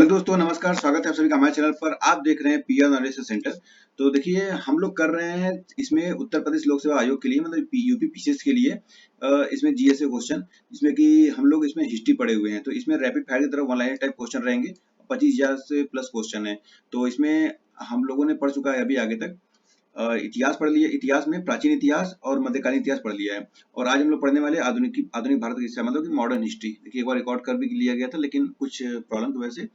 दोस्तों नमस्कार, स्वागत है आप सभी का हमारे चैनल पर। आप देख रहे हैं पीआर एनालिसिस सेंटर। तो देखिए हम लोग कर रहे हैं इसमें उत्तर प्रदेश लोक सेवा आयोग के लिए मतलब यूपी पीसीएस के लिए इसमें जीएस क्वेश्चन, जिसमें कि हम लोग इसमें हिस्ट्री पढ़े हुए हैं। तो इसमें रैपिड फायर की तरह वन लाइनर टाइप क्वेश्चन रहेंगे, 25,000 से प्लस क्वेश्चन है। तो इसमें हम लोगों ने पढ़ चुका है अभी आगे तक इतिहास पढ़ लिया, इतिहास में प्राचीन इतिहास और मध्यकालीन इतिहास पढ़ लिया है। और आज हम लोग पढ़ने वाले आधुनिक भारत की हिस्सा मतलब कि मॉडर्न हिस्ट्री। देखिए एक बार रिकॉर्ड कर भी लिया गया था, लेकिन कुछ प्रॉब्लम की वजह से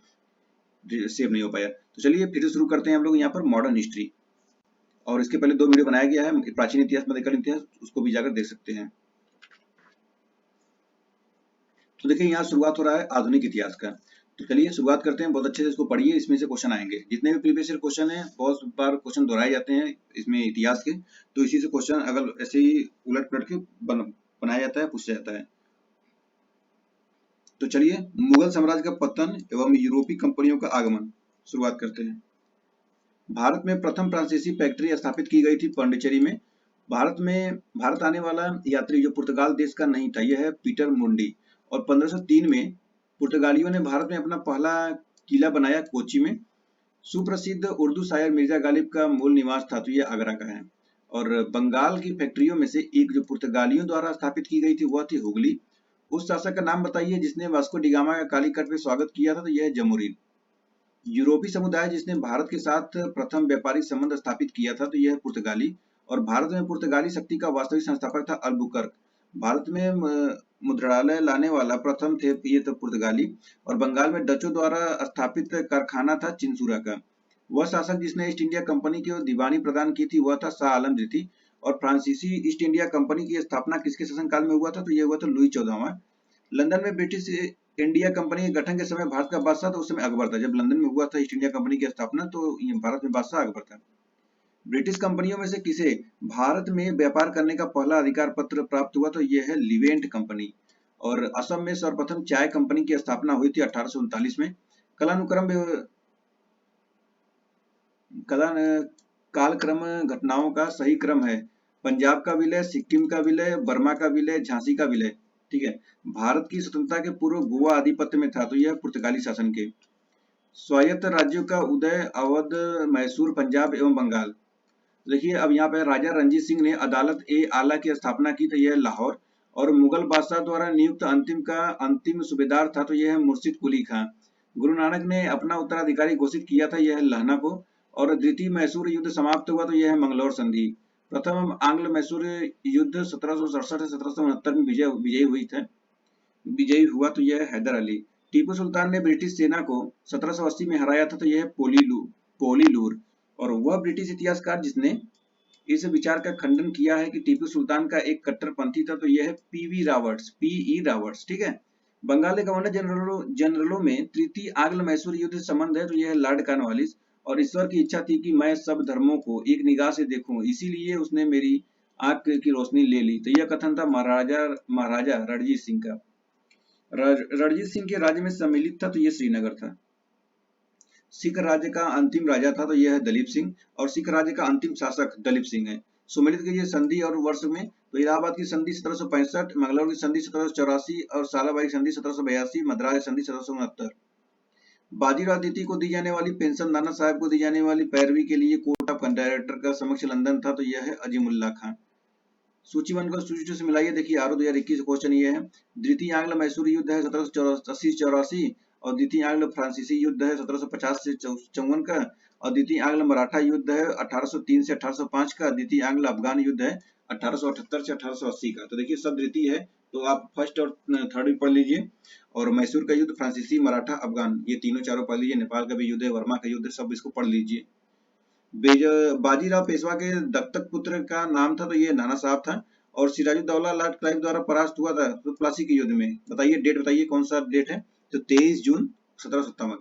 सेव नहीं हो पाया। तो चलिए फिर से शुरू करते हैं हम लोग यहाँ पर मॉडर्न हिस्ट्री। और इसके पहले 2 वीडियो बनाया गया है, प्राचीन इतिहास मध्यकालीन इतिहास, उसको भी जाकर देख सकते हैं। तो देखिए यहाँ शुरुआत हो रहा है आधुनिक इतिहास का। तो चलिए शुरुआत करते हैं, बहुत अच्छे से इसको पढ़िए, इसमें से क्वेश्चन आएंगे। जितने भी प्रीवियस ईयर क्वेश्चन है बहुत बार क्वेश्चन दोहराए जाते हैं इसमें इतिहास के, तो इसी से क्वेश्चन अगर ऐसे ही उलट पलट के बनाया जाता है, पूछा जाता है। तो चलिए मुगल साम्राज्य का पतन एवं यूरोपीय कंपनियों का आगमन शुरुआत करते हैं। भारत में प्रथम फ्रांसीसी फैक्ट्री स्थापित की गई थी पांडिचेरी में। भारत आने वाला यात्री जो पुर्तगाल देश का नहीं था, यह है पीटर मुंडी। और 1503 में पुर्तगालियों ने भारत में अपना पहला किला बनाया कोची में। सुप्रसिद्ध उर्दू शायर मिर्जा गालिब का मूल निवास था, तो यह आगरा का है। और बंगाल की फैक्ट्रियों में से एक जो पुर्तगालियों द्वारा स्थापित की गई थी वह थी हुगली। उस शासक का नाम बताइए जिसने वास्को डिगामा का कालीकट में स्वागत किया था, तो यह है जमुरीन। यूरोपीय समुदाय जिसने भारत के साथ प्रथम व्यापारिक संबंध स्थापित किया था, तो यह है पुर्तगाली। और भारत में पुर्तगाली शक्ति का वास्तविक संस्थापक था अल्बुकर्क। भारत में मुद्रणालय लाने वाला प्रथम थे ये तो पुर्तगाली। और बंगाल में डचों द्वारा स्थापित कारखाना था चिंसुरा का। वह शासक जिसने ईस्ट इंडिया कंपनी को दीवानी प्रदान की थी वह था शाह आलम द्वितीय। और फ्रांसीसी ईस्ट इंडिया कंपनी की स्थापना किसके शासनकाल में हुआ था, तो यह हुआ था लुई 14वां। लंदन में ब्रिटिश इंडिया कंपनी के गठन के समय भारत का बादशाह तो उस समय अकबर था। जब लंदन में हुआ था ईस्ट इंडिया कंपनी की स्थापना, तो भारत में बादशाह अकबर था। ब्रिटिश कंपनियों में से किसे भारत में व्यापार करने का पहला अधिकार पत्र प्राप्त हुआ, तो यह है लिवेंट कंपनी। और असम में सर्वप्रथम चाय कंपनी की स्थापना हुई थी 1839 में। कलानुक्रम कला कालक्रम घटनाओं का सही क्रम है पंजाब का विलय, सिक्किम का विलय, बर्मा का विलय, झांसी का विलय। ठीक है। भारत की स्वतंत्रता के पूर्व गोवा आधिपत्य में था, तो यह पुर्तगाली शासन के। स्वायत्त राज्यों का उदय अवध, मैसूर, पंजाब एवं बंगाल। देखिए अब यहाँ पे राजा रणजीत सिंह ने अदालत ए आला की स्थापना की, तो यह लाहौर। और मुगल बादशाह द्वारा नियुक्त अंतिम सूबेदार था, तो यह है मुर्शिद कुली खां। गुरु नानक ने अपना उत्तराधिकारी घोषित किया था, यह है लहना को। और द्वितीय मैसूर युद्ध समाप्त हुआ, तो यह है मंगलौर संधि। प्रथम आंग्ल मैसूर युद्ध 1767 से 1769 में विजयी हुआ, तो यह है हैदर अली। टीपू सुल्तान ने ब्रिटिश सेना को 1780 में हराया था, तो यह है पोलीलूर। और वह ब्रिटिश इतिहासकार जिसने इस विचार का खंडन किया है कि टीपू सुल्तान का एक कट्टरपंथी था, तो यह है पीई रॉबर्ट्स। ठीक है। बंगाल के गवर्नर जनरलों में तृतीय आंग्ल मैसूर युद्ध संबंध है, तो यह है लॉर्ड कॉर्नवालिस। और ईश्वर की इच्छा थी कि मैं सब धर्मों को एक निगाह से देखूं, इसीलिए उसने मेरी आंख की रोशनी ले ली। तो यह कथन था महाराजा रणजीत सिंह का। रणजीत सिंह के राज्य में सम्मिलित था, तो यह श्रीनगर था। सिख राज्य का अंतिम राजा था, तो यह है दलीप सिंह। और सिख राज्य का अंतिम शासक दलीप सिंह है। सुमेलित कीजिए संधि और वर्ष में, तो इलाहाबाद की संधि 1765, मंगलौर की संधि 1784 और सालाबाई संधि 1782, मद्रास संधि 1769। बाजीराव द्वितीय को दी जाने वाली पेंशन, नाना साहब को दी जाने वाली पैरवी के लिए कोर्ट ऑफ कंडायरेक्टर का समक्ष लंदन था, तो यह है अजीमुल्ला खां। सूची 1 को सूची 2 से मिलाइए। देखिए आर 2021 क्वेश्चन ये है। द्वितीय आंग्ल मैसूर युद्ध है 1780-84 और द्वितीय आंग्ल फ्रांसीसी युद्ध है 1750 से 54 का। और द्वितीय आंग्ल मराठा युद्ध है 1803 से 1805 का। द्वितीय आंग्ल अफगान युद्ध है 1878 से 1880 का। तो देखिए सब द्वितीय है, तो आप फर्स्ट और थर्ड भी पढ़ लीजिए। और मैसूर का युद्ध, फ्रांसीसी, मराठा, अफगान, ये तीनों चारों पढ़ लीजिए। नेपाल का भी युद्ध है, वर्मा का युद्ध है, सब इसको पढ़ लीजिए। बाजीराव पेशवा के दत्तक पुत्र का नाम था, तो ये नाना साहब था। और सिराजुद्दौला लॉर्ड क्लाइव द्वारा परास्त हुआ था तो प्लासी के युद्ध में। बताइए डेट, बताइए कौन सा डेट है, तो 23 जून 1757।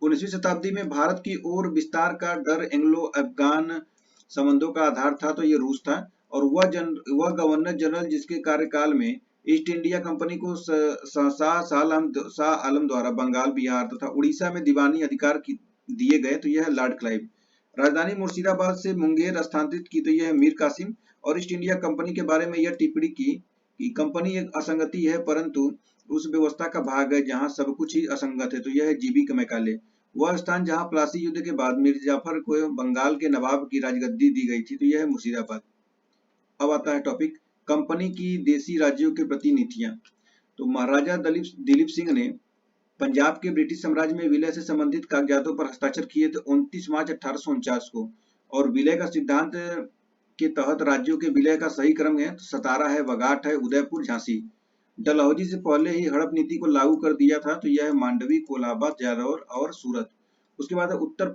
19वीं शताब्दी में भारत की ओर विस्तार का डर एंग्लो अफगान संबंधों का आधार था, तो ये रूस था। और वह गवर्नर जनरल जिसके कार्यकाल में ईस्ट इंडिया कंपनी को शाह आलम द्वारा बंगाल, बिहार तथा उड़ीसा में दीवानी अधिकार दिए गए, तो यह है लॉर्ड क्लाइव। राजधानी मुर्शिदाबाद से मुंगेर स्थानांतरित की, तो यह है मीर कासिम। और ईस्ट इंडिया कंपनी के बारे में यह टिप्पणी की कि कंपनी एक असंगति है, परंतु उस व्यवस्था का भाग है जहाँ सब कुछ ही असंगत है, तो यह है जीबी मैकाले। वह स्थान जहाँ प्लासी युद्ध के बाद मीर जाफर को बंगाल के नवाब की राजगद्दी दी गई थी, तो यह है मुर्शिदाबाद। अब आता है टॉपिक कंपनी की देसी राज्यों के प्रति नीतियां। तो महाराजा दिलीप सिंह ने पंजाब के ब्रिटिश साम्राज्य में विलय से संबंधित कागजातों पर हस्ताक्षर किए थे 29 मार्च 1849 को, और विलय का सिद्धांत के तहत राज्यों के विलय का सही क्रम है सतारा है, बगाट है, उदयपुर, झांसी। डलहौजी से पहले ही हड़प नीति को लागू कर दिया था, तो यह है मांडवी, कोलाबा, जालौर और सूरत। उसके बाद उत्तर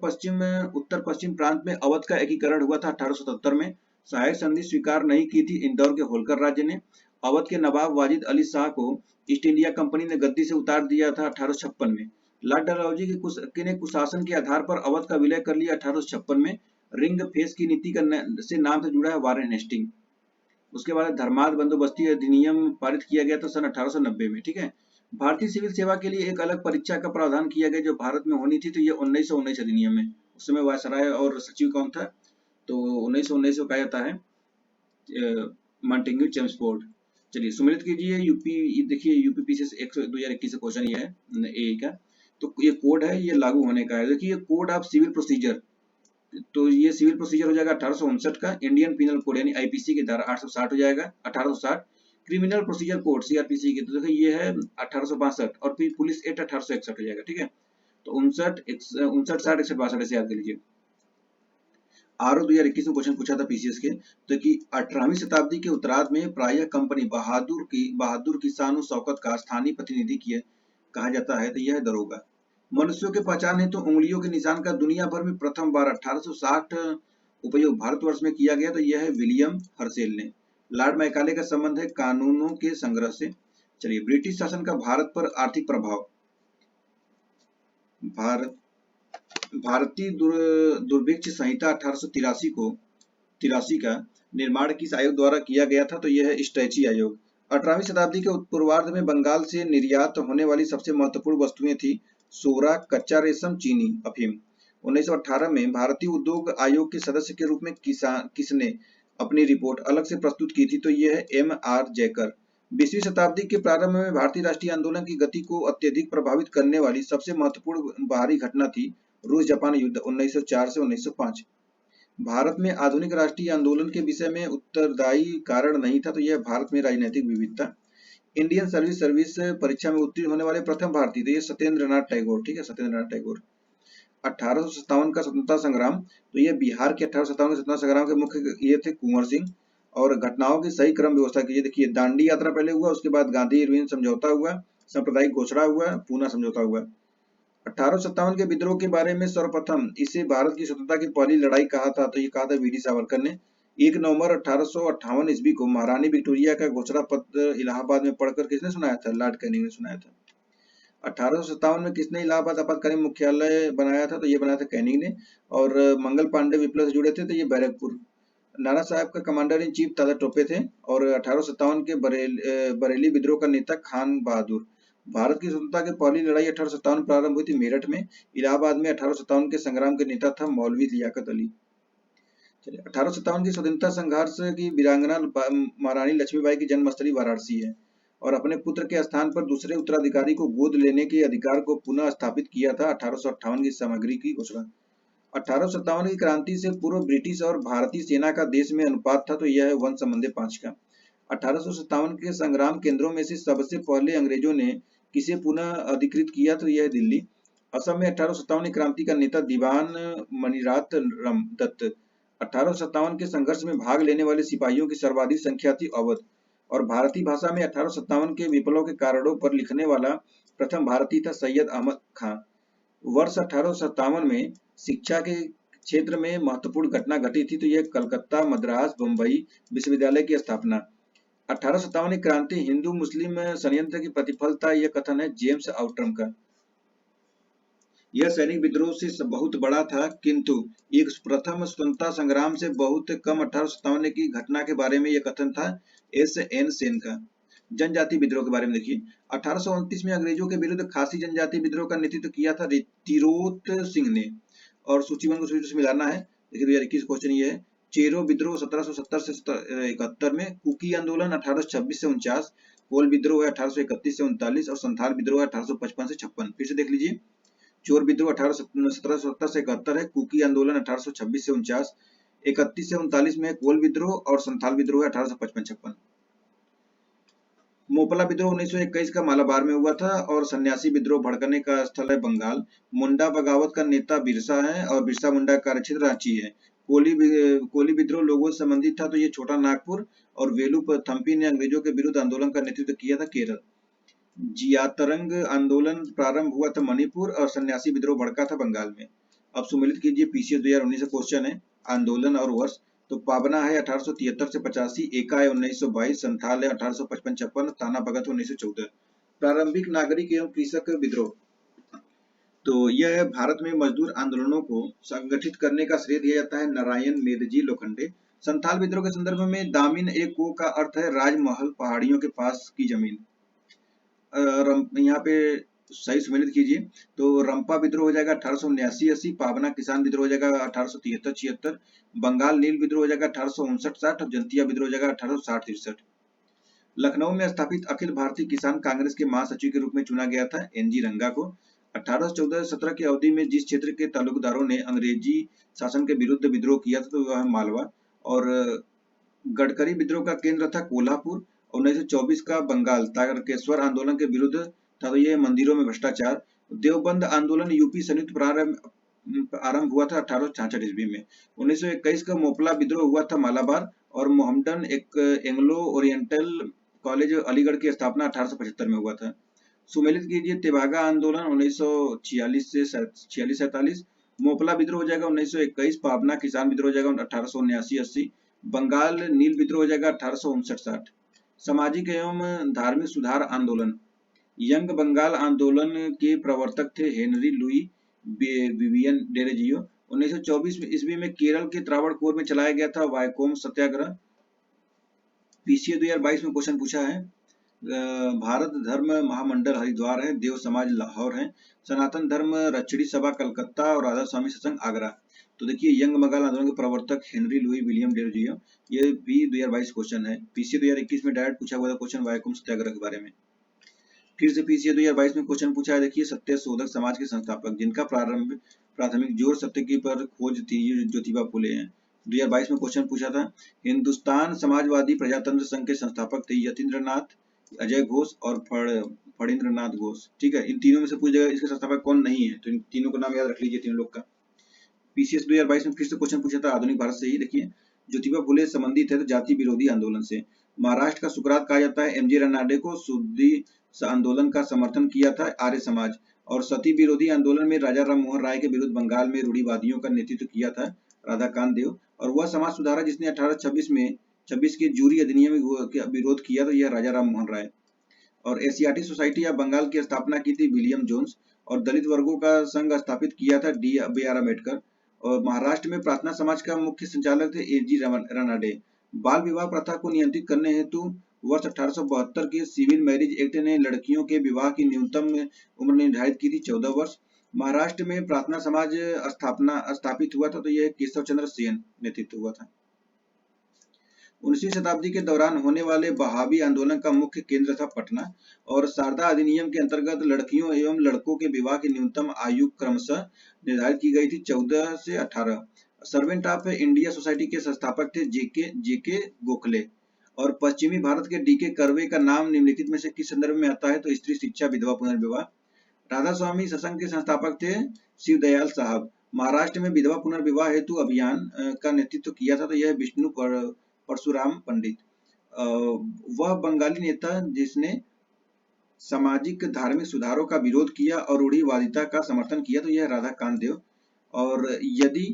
पश्चिम प्रांत में अवध का एकीकरण हुआ था 1877 में। सहायक संधि स्वीकार नहीं की थी इंदौर के होलकर राज्य ने। अवध के नवाब वाजिद अली शाह को ईस्ट इंडिया कंपनी ने गद्दी से उतार दिया था 1856 में। लॉर्ड डलहौजी के कुशासन के आधार पर अवध का विलय कर लिया 1856 में। रिंग फेस की नीति से नाम से जुड़ा है वारेन हेस्टिंग। उसके बाद धर्मार्थ बंदोबस्ती अधिनियम पारित किया गया था सन 1890 में। ठीक है, भारतीय सिविल सेवा के लिए एक अलग परीक्षा का प्रावधान किया गया जो भारत में होनी थी, तो ये 1919 अधिनियम है। उस समय वायसराय और सचिव कौन था, तो 1919 को कहा जाता है मॉन्टेग्यू चेम्सफोर्ड। चलिए सुमिलित कीजिए। यूपी देखिए यूपीपीसीएस 2021 क्वेश्चन ये है ए का। तो ये कोड है, ये लागू होने का है। देखिए ये कोड ऑफ सिविल प्रोसीजर, तो ये सिविल प्रोसीजर हो जाएगा 1859 का। इंडियन पिनल कोड यानी आईपीसी की धारा 860 हो जाएगा 1860। क्रिमिनल प्रोसीजर कोड सीआरपीसी की, तो देखिए ये है 1862, और फिर पुलिस एक्ट 1861 हो जाएगा। ठीक है, तो 59 59 60 61 62 ऐसे याद कर लीजिए। आरओ 2021 में क्वेश्चन पूछा था पीसीएस के, तो कि 18वीं शताब्दी के उत्तरार्ध में प्रायः कंपनी बहादुर की शान शौकत का स्थानीय प्रतिनिधि किए कहा जाता है, तो यह है दरोगा। मनुष्यों के पहचान हेतु तो उंगलियों के निशान का दुनिया भर में प्रथम बार 1860 उपयोग भारतवर्ष में किया गया, तो यह है विलियम हर्शेल ने। लॉर्ड मैकाले का संबंध है कानूनों के संग्रह से। चलिए ब्रिटिश शासन का भारत पर आर्थिक प्रभाव। भारतीय दुर्भिक्ष संहिता 1883 का निर्माण किस आयोग द्वारा किया गया था, तो यह है स्ट्रैची आयोग। 18वीं शताब्दी के पूर्वार्ध में बंगाल से निर्यात होने वाली सबसे महत्वपूर्ण वस्तुएं थी सोरा, कच्चा रेशम, चीनी, अफीम। 1918 में भारतीय उद्योग आयोग के सदस्य के रूप में किसने अपनी रिपोर्ट अलग से प्रस्तुत की थी, तो यह है M.R. जैकर। 20वीं शताब्दी के प्रारंभ में भारतीय राष्ट्रीय आंदोलन की गति को अत्यधिक प्रभावित करने वाली सबसे महत्वपूर्ण बाहरी घटना थी रूस जापान युद्ध 1904 से 1905। भारत में आधुनिक राष्ट्रीय आंदोलन के विषय में उत्तरदायी कारण नहीं था, तो यह भारत में राजनीतिक विविधता। इंडियन सर्विस परीक्षा में उत्तीर्ण होने वाले प्रथम भारतीय, तो ये सत्येंद्र नाथ टैगोर। ठीक है, सत्येंद्र नाथ टैगोर। 1857 का स्वतंत्रता संग्राम, तो ये बिहार के 1857 के स्वतंत्रता संग्राम के मुख्य ये थे कुंवर सिंह। और घटनाओं की सही क्रम व्यवस्था कीजिए। देखिए दांडी यात्रा पहले हुआ, उसके बाद गांधी इरविन समझौता हुआ, सांप्रदायिक घोषणा हुआ, पूना समझौता हुआ। 1857 के विद्रोह के बारे में सर्वप्रथम इसे भारत की स्वतंत्रता की पहली लड़ाई कहा था, तो ये कहा था वीडी सावरकर ने। 1 नवंबर 1858 ईस्वी को महारानी विक्टोरिया का घोषणा पत्र इलाहाबाद में पढ़कर किसने सुनाया था, लॉर्ड कैनिंग ने सुनाया था। 1857 में किसने इलाहाबाद आपातकालीन मुख्यालय बनाया था, तो ये बनाया था कैनिंग ने। और मंगल पांडे विप्लव से जुड़े थे, तो ये बैरकपुर। नाना साहब का कमांडर इन चीफ दादा टोपे थे। और 1857 के बरेली विद्रोह का नेता खान बहादुर। भारत की स्वतंत्रता की पहली लड़ाई 1857 प्रारंभ हुई थी मेरठ में। इलाहाबाद में 1857 के संग्राम के नेता था मौलवी लियाकत अली। चलिए 1857 की स्वतंत्रता संघर्ष की वीरांगना महारानी लक्ष्मीबाई की जन्मस्थली वाराणसी है, और अपने पुत्र के स्थान पर दूसरे उत्तराधिकारी को गोद लेने के अधिकार को पुनः स्थापित किया था 1858 की सामग्री की घोषणा। 1857 की क्रांति से पूर्व ब्रिटिश और भारतीय सेना का देश में अनुपात था, तो यह है 1:5 का। 1857 के संग्राम केंद्रों में से सबसे पहले अंग्रेजों ने किसे पुनः अधिकृत किया, तो यह दिल्ली। असम में 1857 की क्रांति का नेता दीवान मणिरात दत्त। 1857 के संघर्ष में भाग लेने वाले सिपाहियों की सर्वाधिक संख्या थी अवध। और भारतीय भाषा में 1857 के विप्लव के कारणों पर लिखने वाला प्रथम भारतीय था सैयद अहमद खां। वर्ष 1857 में शिक्षा के क्षेत्र में महत्वपूर्ण घटना घटी थी, तो यह कलकत्ता, मद्रास, बम्बई विश्वविद्यालय की स्थापना। 1857 की क्रांति हिंदू मुस्लिम षड्यंत्र की प्रतिफल था, यह कथन है जेम्स आउट्रम का। यह सैनिक विद्रोह से बहुत बड़ा था, किंतु एक प्रथम स्वतंत्रता संग्राम से बहुत कम। 1857 की घटना के बारे में यह कथन था S.N. सेन का। जनजाति विद्रोह के बारे में देखिए। 1829 में अंग्रेजों के विरुद्ध खासी जनजाति विद्रोह का नेतृत्व किया था तिरोत सिंह ने। और सूचीबद्ध को सूची से मिलाना है। देखिए 2021 क्वेश्चन ये है। चेरो विद्रोह 1770 से 71 में, कुकी आंदोलन 1826 से 49, कोल विद्रोह है 1831 से 39 और संथाल विद्रोह है 1855 से 56। फिर से देख लीजिए, चोर विद्रोह 1770 से 71 है, कुकी आंदोलन 1826 से 49, 31 से 39 में कोल विद्रोह और संथाल विद्रोह 1855-56। मोपला विद्रोह 1921 का मालाबार में हुआ था और सन्यासी विद्रोह भड़कने का स्थल है बंगाल। मुंडा बगावत का नेता बिरसा है और बिरसा मुंडा का कार्यक्षेत्र रांची है। कोली विद्रोह लोगों से संबंधित था तो ये छोटा नागपुर, और वेलुथम्पी ने अंग्रेजों के विरुद्ध आंदोलन का नेतृत्व किया था केरल। जियातरंग आंदोलन प्रारंभ हुआ था मणिपुर और सन्यासी विद्रोह भड़का था बंगाल में। अब सुमेलित कीजिए, पीसीएस 2019 का क्वेश्चन है आंदोलन और वर्ष। तो पाबना है 1873 से 85, एका है 1922, संथाल है 1855-56, ताना भगत 1914। प्रारंभिक नागरिक एवं कृषक विद्रोह, तो यह भारत में मजदूर आंदोलनों को संगठित करने का श्रेय दिया जाता है नारायण मेदजी लोखंडे। संथाल विद्रोह के संदर्भ में दामिन ए को का अर्थ है राजमहल, पहाड़ियों के पास की जमीन। यहाँ पे सही सुमेलित कीजिए, तो रंपा विद्रोह हो जाएगा 1879-80, पावना किसान विद्रोह हो जाएगा 1873-76, बंगाल नील विद्रोह हो जाएगा 1859-60 और जंतिया विद्रोह हो जाएगा 1860-63। लखनऊ में स्थापित अखिल भारतीय किसान कांग्रेस के महासचिव के रूप में चुना गया था एनजी रंगा को। 1814-17 की अवधि में जिस क्षेत्र के तालुकदारों ने अंग्रेजी शासन के विरुद्ध विद्रोह किया था तो वह मालवा, और गडकरी विद्रोह का केंद्र था कोल्हापुर। 1924 का बंगाल तारकेश्वर आंदोलन के विरुद्ध था तो यह मंदिरों में भ्रष्टाचार। देवबंद आंदोलन यूपी संयुक्त आरंभ हुआ था 1866 ईस्वी में। 1921 का मोपला विद्रोह हुआ था मालाबार, और मोहम्मदन एक एंग्लो ओरिएंटल कॉलेज अलीगढ़ की स्थापना 1875 में हुआ था। सुमेलित कीजिए, तेभागा आंदोलन 1946 से 46-47, मोपला विद्रोह हो जाएगा 1921, पाबना किसान विद्रोह हो जाएगा 1879-80, बंगाल नील विद्रोह हो जाएगा 1859-60। सामाजिक एवं धार्मिक सुधार आंदोलन, यंग बंगाल आंदोलन के प्रवर्तक थे हेनरी लुई विवियन डेरेजियो। 1924 ईस्वी में केरल के त्रावणकोर में चलाया गया था वायकोम सत्याग्रह। पीसीए 2022 में क्वेश्चन पूछा है, भारत धर्म महामंडल हरिद्वार है, देव समाज लाहौर है, सनातन धर्म रचड़ी सभा कलकत्ता और राधा स्वामी सत्संग आगरा। तो देखिए, यंग बंगाल आंदोलन के प्रवर्तक हेनरी लुई विलियम डेरोजियो, ये भी 2022 क्वेश्चन है। पीसीए 2021 में डायरेक्ट पूछा हुआ था क्वेश्चन वायकोम सत्याग्रह के बारे में। फिर से पीसीए 2022 में क्वेश्चन पूछा है, देखिए, सत्य शोधक समाज के संस्थापक जिनका प्राथमिक जोर सत्य की पर खोज थी, ज्योतिबा फुले हैं। 2022 में क्वेश्चन पूछा था, हिंदुस्तान समाजवादी प्रजातंत्र संघ के संस्थापक थे यतीन्द्रनाथ, अजय घोष और फणींद्रनाथ घोष। ठीक है, इन तीनों में से पूछ जाएगा इसके संस्थापक कौन नहीं है, तो इन तीनों का नाम याद रख लीजिए, तीनों लोग का। पीसीएस 2022 में फिर से क्वेश्चन पूछा था आधुनिक भारत से ही। देखिए, ज्योतिबा फुले संबंधित है तो जाति विरोधी आंदोलन से। महाराष्ट्र का सुकरात कहा जाता है एमजी रनाडे को, शुद्धि आंदोलन का समर्थन किया था आर्य समाज, और सती विरोधी आंदोलन में राजा राम मोहन राय के विरुद्ध बंगाल में रूढ़िवादियों का नेतृत्व किया था राधाकांत देव, और वह समाज सुधारक जिसने 1826 के जूरी अधिनियम का विरोध किया तो यह राजा राम मोहन राय। और एशियाटिक सोसाइटी या बंगाल की स्थापना की थी विलियम जोन्स, और दलित वर्गों का संघ स्थापित किया था बी आर अम्बेडकर। और महाराष्ट्र में प्रार्थना समाज का मुख्य संचालक थे एजी रनाडे। बाल विवाह प्रथा को नियंत्रित करने हेतु वर्ष 1872 के सिविल मैरिज एक्ट ने लड़कियों के विवाह की न्यूनतम उम्र निर्धारित की थी 14 वर्ष। महाराष्ट्र में प्रार्थना समाज स्थापित हुआ था तो यह केशव चंद्र सेन नेतृत्व हुआ था। 19वीं शताब्दी के दौरान होने वाले बहावी आंदोलन का मुख्य केंद्र था पटना, और शारदा अधिनियम के अंतर्गत लड़कियों एवं लड़कों के विवाह की न्यूनतम आयु क्रमशः निर्धारित की गई थी 14 से 18। सर्वेंट ऑफ इंडिया सोसाइटी के संस्थापक थे जेके गोखले, और पश्चिमी भारत के डीके कर्वे का नाम निम्नलिखित में से किस संदर्भ में आता है, तो स्त्री शिक्षा, विधवा पुनर्विवाह। राधा स्वामी सत्संग के संस्थापक थे शिवदयाल साहब। महाराष्ट्र में विधवा पुनर्विवाह हेतु अभियान का नेतृत्व किया था तो यह विष्णु परशुराम पंडित। वह बंगाली नेता जिसने सामाजिक धार्मिक सुधारों का विरोध किया और रूढ़िवादिता का समर्थन किया तो यह राधाकांत देव। और यदि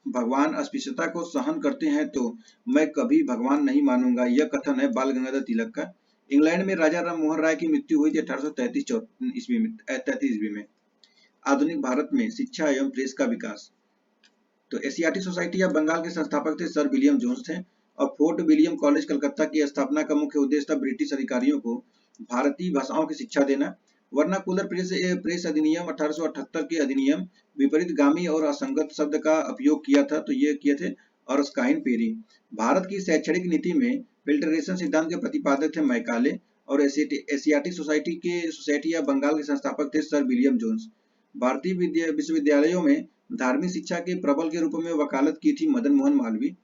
भगवान अस्पृश्यता को सहन करते हैं तो मैं कभी भगवान नहीं मानूंगा, यह कथन है बाल गंगाधर तिलक का। इंग्लैंड में राजा राम मोहन राय की मृत्यु हुई थी 1833 ईस्वी में। आधुनिक भारत में शिक्षा एवं प्रेस का विकास, तो एशियाटिक सोसाइटी या बंगाल के संस्थापक थे सर विलियम जोन्स थे, और फोर्ट विलियम कॉलेज कलकत्ता की स्थापना का मुख्य उद्देश्य था ब्रिटिश अधिकारियों को भारतीय भाषाओं की शिक्षा देना। वर्नाकुलर प्रेस अधिनियम 1878 के अधिनियम विपरीतगामी और असंगत शब्द का उपयोग किया था तो ये किए थे अर्स्काइन पेरी। भारत की शैक्षणिक नीति में फिल्टरेशन सिद्धांत के प्रतिपादक थे मैकाले, और एशियाटिक सोसाइटी या बंगाल के संस्थापक थे सर विलियम जोन्स। भारतीय विश्वविद्यालयों में धार्मिक शिक्षा के प्रबल के रूप में वकालत की थी मदन मोहन मालवीय।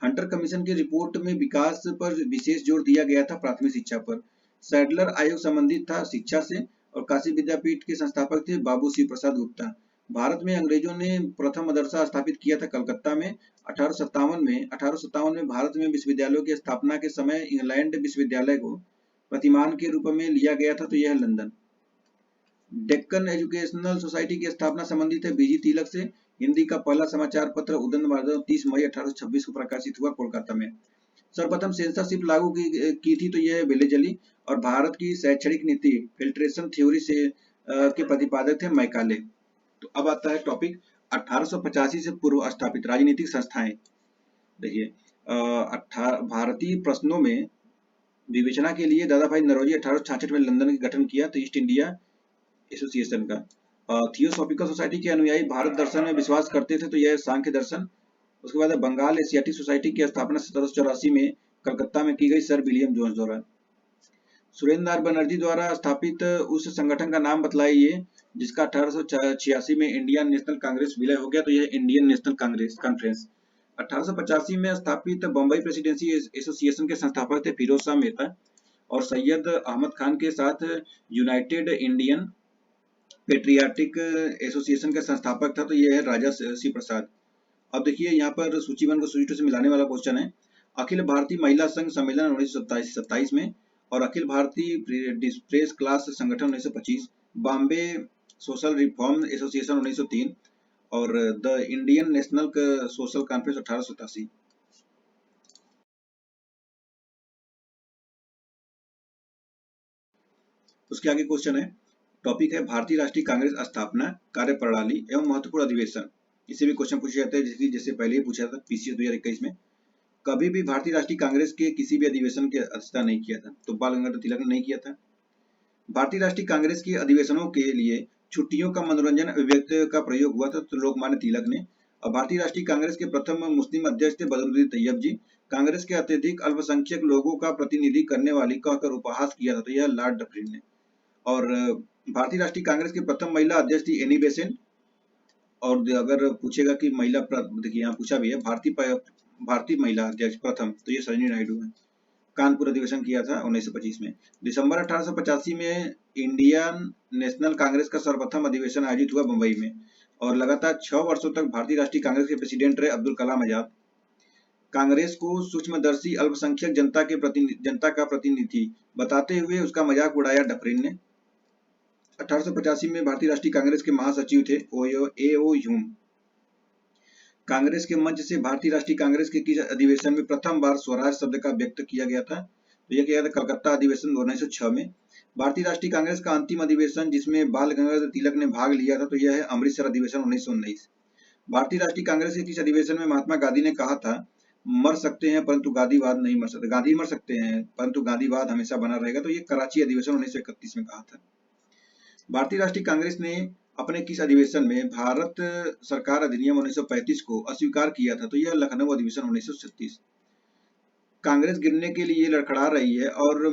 हंटर कमीशन की रिपोर्ट में विकास पर विशेष जोर दिया गया था प्राथमिक शिक्षा पर। सैडलर आयोग संबंधित था शिक्षा से, और काशी विद्यापीठ के संस्थापक थे बाबू शिव प्रसाद गुप्ता। भारत में अंग्रेजों ने प्रथम मदरसा स्थापित किया था कलकत्ता में 1857 में भारत में विश्वविद्यालयों की स्थापना के समय इंग्लैंड विश्वविद्यालय को प्रतिमान के रूप में लिया गया था, तो यह लंदन। डेक्कन एजुकेशनल सोसाइटी की स्थापना संबंधित है बीजी तिलक से। हिंदी का पहला समाचार पत्र उदंड मार्दव 30 मई 1826 को प्रकाशित हुआ कोलकाता में। सर्वप्रथम सेंसरशिप लागू की थी, तो यह है वेलेजली। और भारत की शैक्षणिक नीति फिल्ट्रेशन थ्योरी से के प्रतिपादक थे मैकाले। तो अब आता है टॉपिक 1885 से पूर्व स्थापित राजनीतिक संस्थाएं। देखिए भारतीय प्रश्नों में विवेचना के लिए दादा भाई नौरोजी 1866 में लंदन का गठन किया, तो ईस्ट इंडिया एसोसिएशन का। थियोसॉफिकल सोसाइटी के अनुयायी भारत दर्शन में विश्वास करते थे, तो यह सांख्य दर्शन। उसके बाद बंगाल एशियाटिक सोसाइटी की स्थापना 1784 में कलकत्ता में की गई सर विलियम जोन्स द्वारा। सुरेंद्र बनर्जी द्वारा स्थापित उस संगठन का नाम बताइए जिसका 1886 में इंडियन नेशनल कांग्रेस विलय हो गया, तो यह इंडियन नेशनल कांग्रेस कॉन्फ्रेंस। 1885 में स्थापित बम्बई प्रेसिडेंसी एसोसिएशन के संस्थापक थे फिरोज शाह मेहता, और सैयद अहमद खान के साथ यूनाइटेड इंडियन पेट्रियाटिक एसोसिएशन का संस्थापक था, तो यह है राजा शिव प्रसाद। अब देखिए यहाँ पर सूची 1 को सूची 2 से मिलाने वाला क्वेश्चन है। अखिल भारतीय महिला संघ सम्मेलन 1927 में, और अखिल भारतीय प्रेस क्लास संगठन 1925, बॉम्बे सोशल रिफॉर्म एसोसिएशन 1903, और the Indian national social conference 1887। उसके आगे क्वेश्चन है, टॉपिक है भारतीय राष्ट्रीय कांग्रेस स्थापना, कार्यप्रणाली एवं महत्वपूर्ण अधिवेशन। इसे भी क्वेश्चन पूछे जाते हैं, जैसे पहले ही पूछा था पीसीएस 2021 में। कभी भी भारतीय राष्ट्रीय कांग्रेस के किसी भी अधिवेशन की अध्यक्षता नहीं किया था, तो बाल गंगाधर तिलक ने नहीं किया था। भारतीय राष्ट्रीय कांग्रेस के अधिवेशनों के लिए छुट्टियों का मनोरंजन अभिव्यक्ति का प्रयोग हुआ था, तो लोकमान्य तिलक ने। और भारतीय राष्ट्रीय कांग्रेस के प्रथम मुस्लिम अध्यक्ष थे बदरुद्दीन तैयब जी। कांग्रेस के अत्यधिक अल्पसंख्यक लोगों का प्रतिनिधि करने वाली कहकर उपहास किया था, तो यह लॉर्ड डफरिन ने। और भारतीय राष्ट्रीय कांग्रेस की प्रथम महिला अध्यक्ष थी एनी बेसेंट। और अगर पूछेगा कि महिला, देखिए यहाँ पूछा भी है भारतीय महिला अध्यक्ष प्रथम, तो ये सरोजिनी नायडू है। कानपुर अधिवेशन किया था 1925 में। दिसंबर 1885 में इंडियन नेशनल कांग्रेस का सर्वप्रथम अधिवेशन आयोजित हुआ मुंबई में, और लगातार 6 वर्षों तक भारतीय राष्ट्रीय कांग्रेस के प्रेसिडेंट रहे अब्दुल कलाम आजाद। कांग्रेस को सूक्ष्मदर्शी अल्पसंख्यक जनता का प्रतिनिधि बताते हुए उसका मजाक उड़ाया डफरिन ने। 1885 में भारतीय राष्ट्रीय कांग्रेस के महासचिव थे ए.ओ. ह्यूम। कांग्रेस के मंच से भारतीय राष्ट्रीय कांग्रेस के किस अधिवेशन में प्रथम बार स्वराज शब्द का व्यक्त किया गया था, तो यह किया गया था कलकत्ता अधिवेशन 1906 में। भारतीय राष्ट्रीय कांग्रेस का अंतिम अधिवेशन जिसमें बाल गंगाधर तिलक ने भाग लिया था, तो यह है अमृतसर अधिवेशन 1919। भारतीय राष्ट्रीय कांग्रेस के किस अधिवेशन में महात्मा गांधी ने कहा था, मर सकते हैं परंतु गांधीवाद नहीं मर सकते, गांधी मर सकते हैं परंतु गांधीवाद हमेशा बना रहेगा, तो ये कराची अधिवेशन 1931 में कहा था। भारतीय राष्ट्रीय कांग्रेस ने अपने किस अधिवेशन में भारत सरकार अधिनियम 1935 को अस्वीकार किया था, तो यह लखनऊ अधिवेशन 1936। कांग्रेस गिरने के लिए लड़खड़ा रही है, और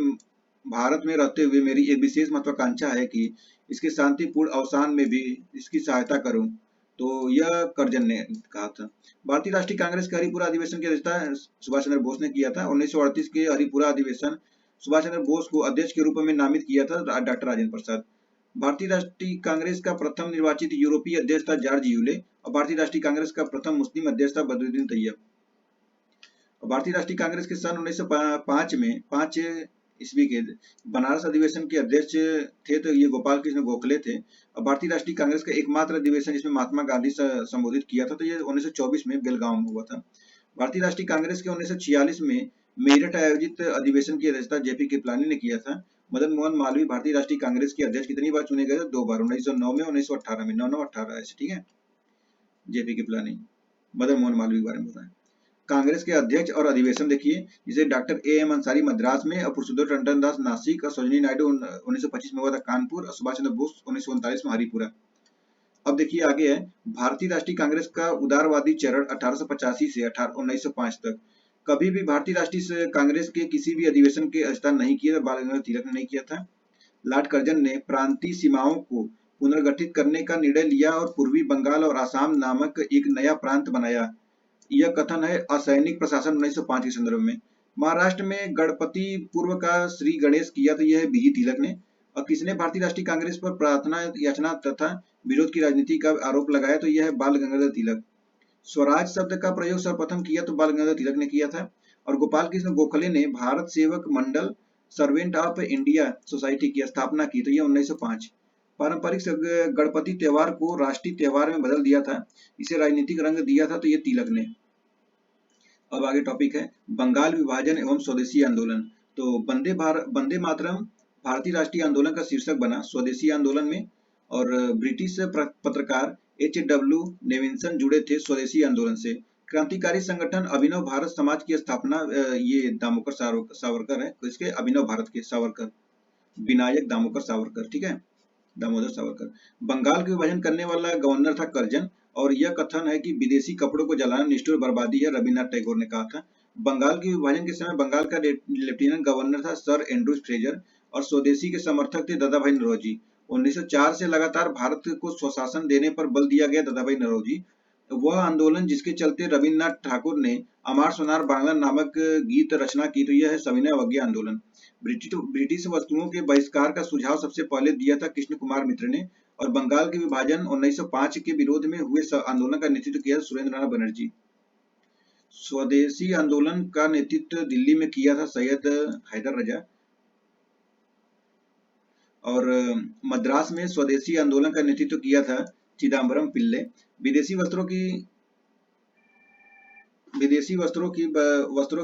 भारत में रहते हुए मेरी एक विशेष महत्वाकांक्षा है कि इसके शांतिपूर्ण अवसान में भी इसकी सहायता करूं, तो यह करजन ने कहा था। भारतीय राष्ट्रीय कांग्रेस के हरिपुरा अधिवेशन की अध्यक्षता सुभाष चंद्र बोस ने किया था। 1938 के हरिपुरा अधिवेशन सुभाष चंद्र बोस को अध्यक्ष के रूप में नामित किया था डॉक्टर राजेंद्र प्रसाद। भारतीय राष्ट्रीय कांग्रेस का प्रथम निर्वाचित यूरोपीय अध्यक्ष था जॉर्ज यूले, और भारतीय राष्ट्रीय कांग्रेस का प्रथम मुस्लिम अध्यक्ष था बदरुद्दीन तैयब। भारतीय राष्ट्रीय कांग्रेस के सन 1905 में 5 ईस्वी के बनारस अधिवेशन के अध्यक्ष थे, तो ये गोपाल कृष्ण गोखले थे। और भारतीय राष्ट्रीय कांग्रेस का एकमात्र अधिवेशन जिसमें महात्मा गांधी संबोधित किया था, तो ये 1924 में बेलगांव में हुआ था। भारतीय राष्ट्रीय कांग्रेस के 1946 में मेरठ आयोजित अधिवेशन की अध्यक्षता जेपी कृपलानी ने किया था। मदन मोहन मालवीय भारतीय राष्ट्रीय कांग्रेस के अध्यक्ष कितनी बार चुने गए थे? 2 बार, 1909 में, 1918 में, 9-9-18 ऐसे, ठीक है। जेपी कृपलानी, मदन मोहन मालवीय के बारे में बताएं। कांग्रेस के अध्यक्ष और अधिवेशन देखिए, जिसे डॉक्टर ए.एम. अंसारी मद्रास में, और पुरुषोत्तम टंडन दास नासिक, और सरोजिनी नायडू 1925 में हुआ था कानपुर, और सुभाष चंद्र बोस 1939 में हरिपुरा। अब देखिए आगे है भारतीय राष्ट्रीय कांग्रेस का उदारवादी चरण 1885 से 1905 तक। कभी भी भारतीय राष्ट्रीय कांग्रेस के किसी भी अधिवेशन के स्थान नहीं किया, बाल गंगाधर तिलक ने नहीं किया था। लॉर्ड कर्जन ने प्रांतीय सीमाओं को पुनर्गठित करने का निर्णय लिया और पूर्वी बंगाल और असम नामक एक नया प्रांत बनाया। यह कथन है असैनिक प्रशासन 1905 के संदर्भ में। महाराष्ट्र में गणपति पूर्व का श्री गणेश किया तो यह है बीजी तिलक ने। और किसने भारतीय राष्ट्रीय कांग्रेस पर प्रार्थना याचना तथा विरोध की राजनीति का आरोप लगाया तो यह है बाल गंगाधर तिलक। स्वराज शब्द का प्रयोग सर्वप्रथम किया तो बाल गंगाधर तिलक ने किया था। और गोपाल कृष्ण गोखले ने भारत सेवक मंडल सर्वेंट ऑफ इंडिया सोसाइटी की स्थापना की तो यह 1905। पारंपरिक गणपति त्योहार को राष्ट्रीय त्योहार में बदल दिया था, इसे राजनीतिक रंग दिया था तो ये तिलक ने। अब आगे टॉपिक है बंगाल विभाजन एवं स्वदेशी आंदोलन। तो वंदे मातरम भारतीय राष्ट्रीय आंदोलन का शीर्षक बना स्वदेशी आंदोलन में। और ब्रिटिश पत्रकार H.W. नेविंसन जुड़े थे स्वदेशी आंदोलन से। क्रांतिकारी संगठन अभिनव भारत समाज की स्थापना ये दामोदर सावरकर है, तो इसके अभिनव भारत के सावरकर, विनायक दामोदर सावरकर, ठीक है, दामोदर सावरकर। बंगाल के विभाजन करने वाला गवर्नर था कर्जन। और यह कथन है कि विदेशी कपड़ों को जलाना निष्ठुर बर्बादी है, रविन्द्रनाथ टैगोर ने कहा था। बंगाल के विभाजन के समय बंगाल का लेफ्टिनेंट गवर्नर था सर एंड्रूज फ्रेजर और स्वदेशी के समर्थक थे दादा भाई नौरोजी। 1904 से लगातार भारत को स्वशासन देने पर बल दिया गया दादा भाई नौरोजी। वह आंदोलन जिसके चलते रविन्द्रनाथ ठाकुर ने अमार सोनार बांग्ला नामक गीत रचना की तो यह है सविनय अवज्ञा आंदोलन। ब्रिटिश वस्तुओं के बहिष्कार का सुझाव सबसे पहले दिया था कृष्ण कुमार मित्र ने। और बंगाल के विभाजन 1905 के विरोध में हुए आंदोलन का नेतृत्व किया सुरेंद्र नाथ बनर्जी। स्वदेशी आंदोलन का नेतृत्व दिल्ली में किया था सैयद हैदर रजा। और मद्रास में स्वदेशी आंदोलन का नेतृत्व किया था चिदम्बरम पिल्ले। विदेशी वस्त्रों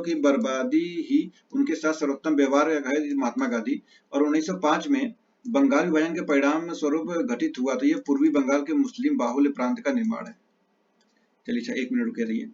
की बर्बादी ही उनके साथ सर्वोत्तम व्यवहार है महात्मा गांधी। और 1905 में बंगाल विभाजन के परिणाम स्वरूप घटित हुआ तो यह पूर्वी बंगाल के मुस्लिम बाहुल्य प्रांत का निर्माण है। चलिए 1 मिनट रुके रहिए।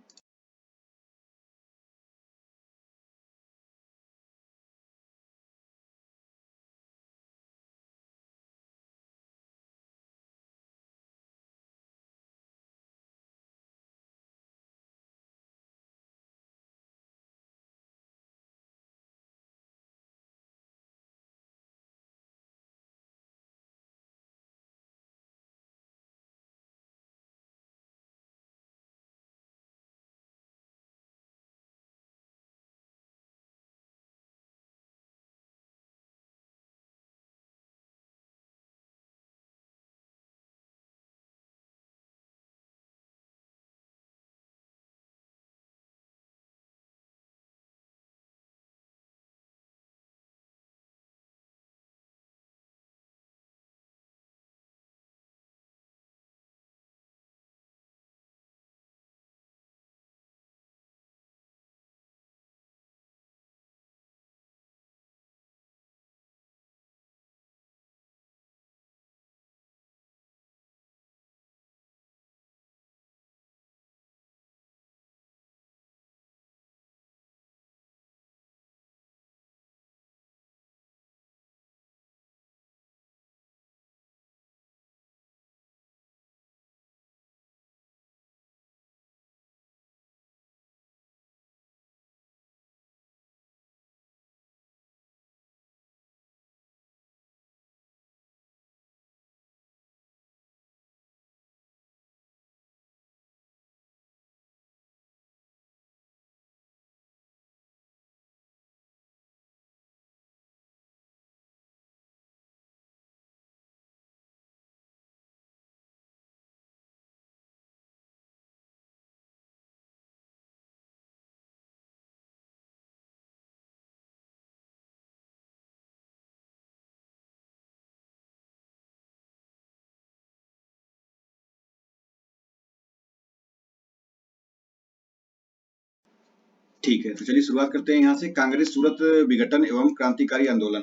ठीक है, तो चलिए शुरुआत करते हैं यहाँ से। कांग्रेस सूरत विघटन एवं क्रांतिकारी आंदोलन।